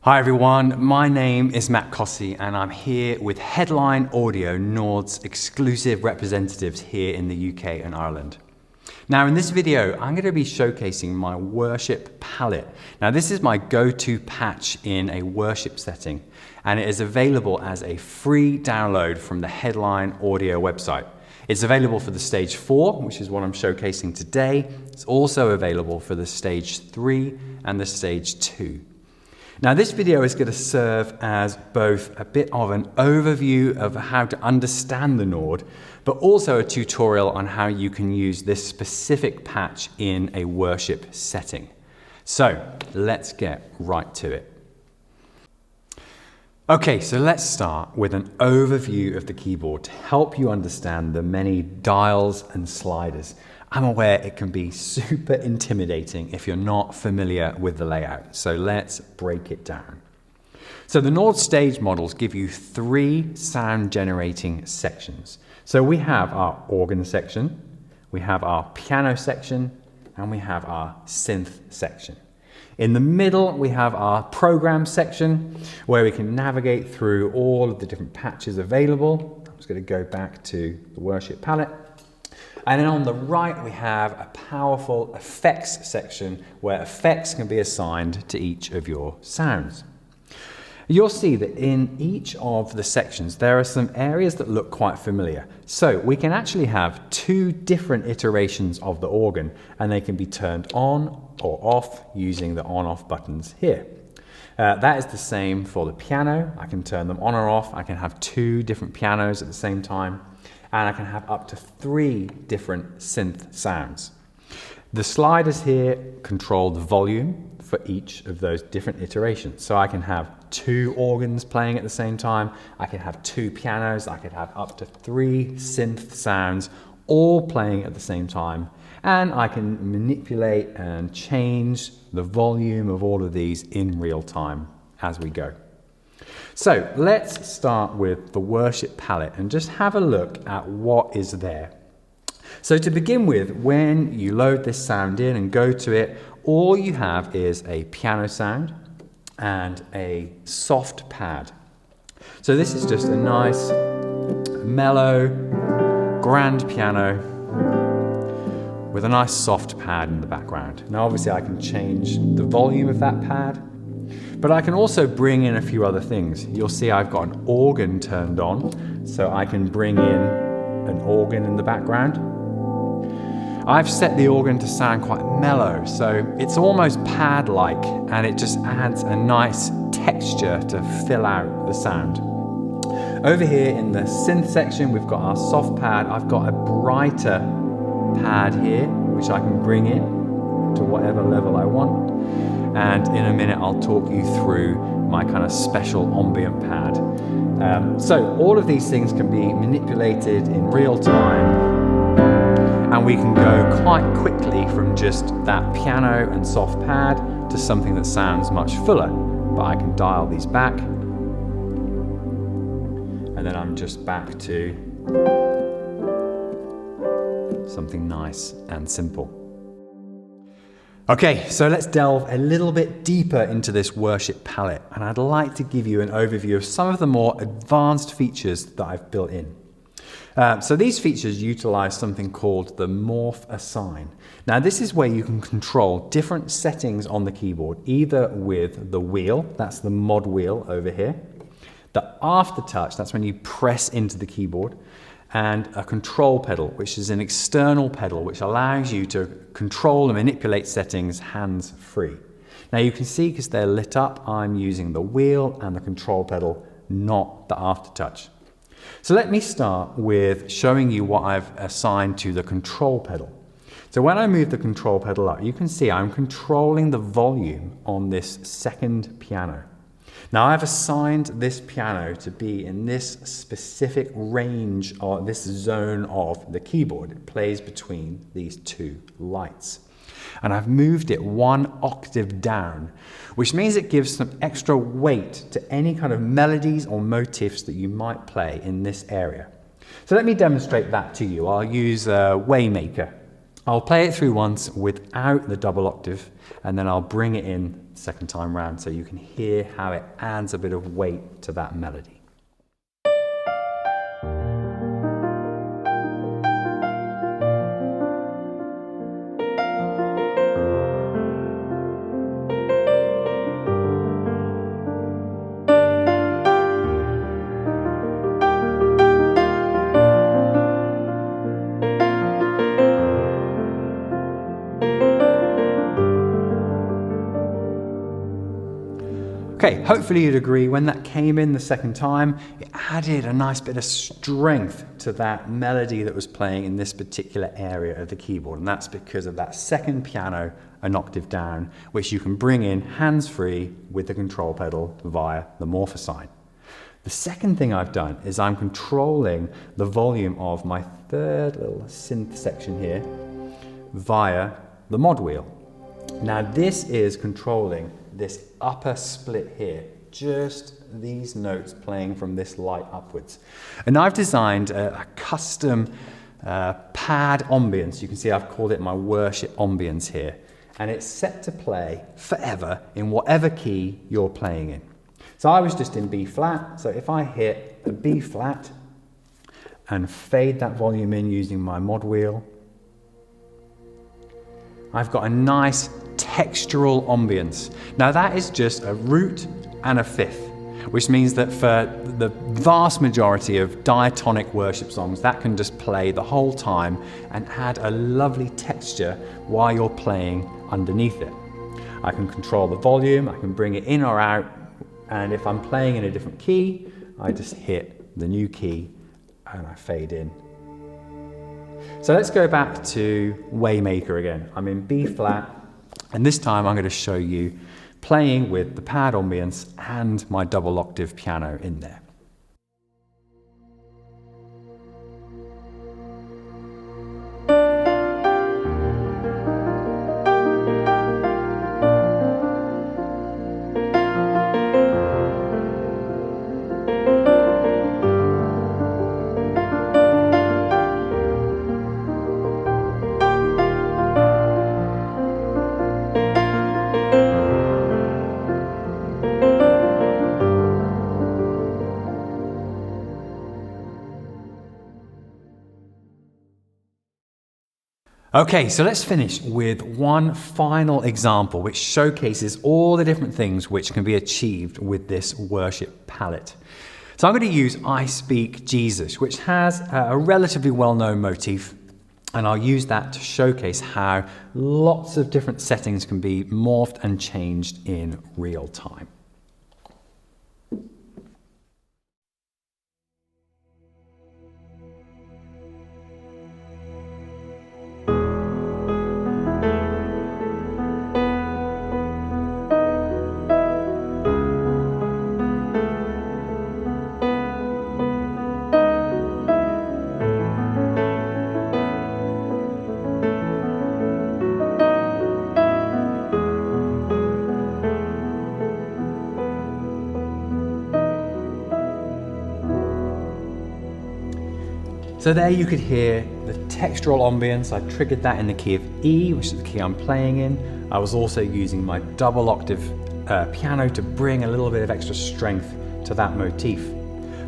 Hi everyone, my name is Matt Cossey and I'm here with Headline Audio, Nord's exclusive representatives here in the UK and Ireland. Now in this video, I'm going to be showcasing my worship palette. Now this is my go-to patch in a worship setting and it is available as a free download from the Headline Audio website. It's available for the stage 4, which is what I'm showcasing today. It's also available for the stage 3 and the stage 2. Now this video is going to serve as both a bit of an overview of how to understand the Nord, but also a tutorial on how you can use this specific patch in a worship setting. So let's get right to it. Okay, so let's start with an overview of the keyboard to help you understand the many dials and sliders. I'm aware it can be super intimidating if you're not familiar with the layout, so let's break it down. So the Nord stage models give you 3 sound generating sections. So we have our organ section, we have our piano section, and we have our synth section. In the middle, we have our program section where we can navigate through all of the different patches available. I'm just going to go back to the worship palette. And then on the right, we have a powerful effects section where effects can be assigned to each of your sounds. You'll see that in each of the sections, there are some areas that look quite familiar. So we can actually have 2 different iterations of the organ, and they can be turned on or off using the on-off buttons here. That is the same for the piano. I can turn them on or off. I can have 2 different pianos at the same time. And I can have up to 3 different synth sounds. The sliders here control the volume for each of those different iterations. So I can have 2 organs playing at the same time, I can have 2 pianos, I could have up to 3 synth sounds all playing at the same time, and I can manipulate and change the volume of all of these in real time as we go. So let's start with the worship palette and just have a look at what is there. So to begin with, when you load this sound in and go to it, all you have is a piano sound and a soft pad. So this is just a nice, mellow, grand piano with a nice soft pad in the background. Now obviously I can change the volume of that pad, but I can also bring in a few other things. You'll see I've got an organ turned on, so I can bring in an organ in the background. I've set the organ to sound quite mellow, so it's almost pad-like, and it just adds a nice texture to fill out the sound. Over here in the synth section, we've got our soft pad. I've got a brighter pad here, which I can bring in to whatever level I want. And in a minute, I'll talk you through my kind of special ambient pad. So all of these things can be manipulated in real time, and we can go quite quickly from just that piano and soft pad to something that sounds much fuller. But I can dial these back, and then I'm just back to something nice and simple. Okay, so let's delve a little bit deeper into this worship palette, and I'd like to give you an overview of some of the more advanced features that I've built in. So these features utilize something called the morph assign. Now this is where you can control different settings on the keyboard, either with the wheel, that's the mod wheel over here, the aftertouch, that's when you press into the keyboard, and a control pedal, which is an external pedal which allows you to control and manipulate settings hands-free. Now you can see, because they're lit up, I'm using the wheel and the control pedal, not the aftertouch. So let me start with showing you what I've assigned to the control pedal. So when I move the control pedal up, you can see I'm controlling the volume on this second piano. Now I've assigned this piano to be in this specific range, or this zone of the keyboard. It plays between these 2 lights. And I've moved it 1 octave down, which means it gives some extra weight to any kind of melodies or motifs that you might play in this area. So let me demonstrate that to you. I'll use Waymaker. I'll play it through once without the double octave, and then I'll bring it in second time round, so you can hear how it adds a bit of weight to that melody. Okay, hopefully you'd agree when that came in the second time, it added a nice bit of strength to that melody that was playing in this particular area of the keyboard. And that's because of that second piano an octave down, which you can bring in hands-free with the control pedal via the morpher sign. The second thing I've done is I'm controlling the volume of my third little synth section here via the mod wheel. Now this is controlling this upper split here, just these notes playing from this light upwards. And I've designed a custom pad ambience. You can see I've called it my worship ambience here. And it's set to play forever in whatever key you're playing in. So I was just in B flat, so if I hit a B flat and fade that volume in using my mod wheel, I've got a nice textural ambience. Now that is just a root and a fifth, which means that for the vast majority of diatonic worship songs, that can just play the whole time and add a lovely texture while you're playing underneath it. I can control the volume, I can bring it in or out, and if I'm playing in a different key, I just hit the new key and I fade in. So let's go back to Waymaker again. I'm in B flat, and this time I'm going to show you playing with the pad ambience and my double octave piano in there. Okay, so let's finish with one final example which showcases all the different things which can be achieved with this worship palette. So I'm going to use I Speak Jesus, which has a relatively well-known motif, and I'll use that to showcase how lots of different settings can be morphed and changed in real time. So there you could hear the textural ambience. I triggered that in the key of E, which is the key I'm playing in. I was also using my double octave piano to bring a little bit of extra strength to that motif.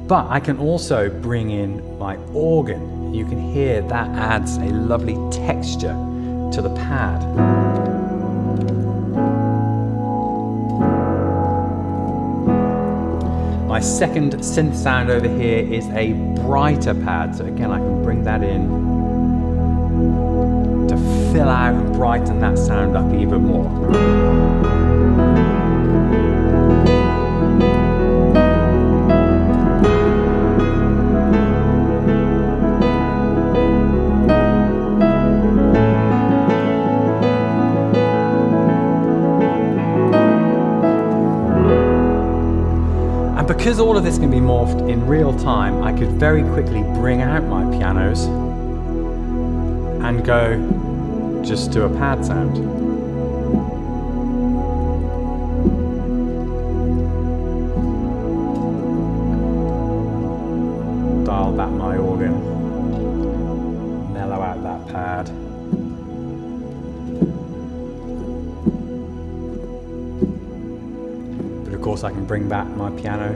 But I can also bring in my organ. You can hear that adds a lovely texture to the pad. My second synth sound over here is a brighter pad, so again I can bring that in to fill out and brighten that sound up even more. Because all of this can be morphed in real time, I could very quickly bring out my pianos and go just to a pad sound. Dial back my organ, mellow out that pad. course, I can bring back my piano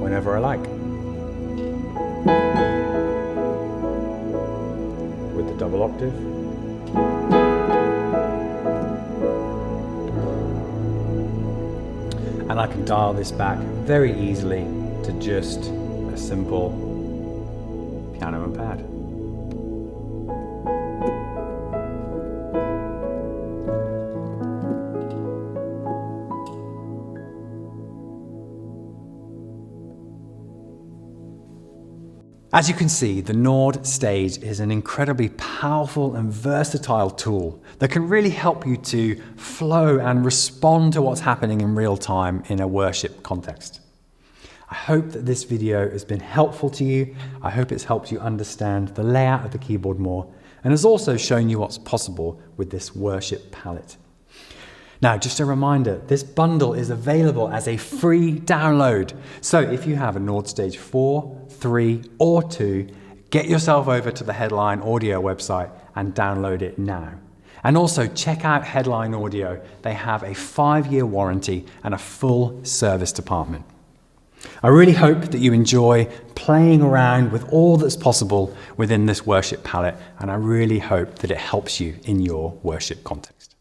whenever I like. With the double octave. And I can dial this back very easily to just a simple piano and pad. As you can see, the Nord stage is an incredibly powerful and versatile tool that can really help you to flow and respond to what's happening in real time in a worship context. I hope that this video has been helpful to you. I hope it's helped you understand the layout of the keyboard more and has also shown you what's possible with this worship palette. Now, just a reminder, this bundle is available as a free download. So if you have a Nord Stage 4, 3, or 2, get yourself over to the Headline Audio website and download it now. And also check out Headline Audio. They have a 5-year warranty and a full service department. I really hope that you enjoy playing around with all that's possible within this worship palette, and I really hope that it helps you in your worship context.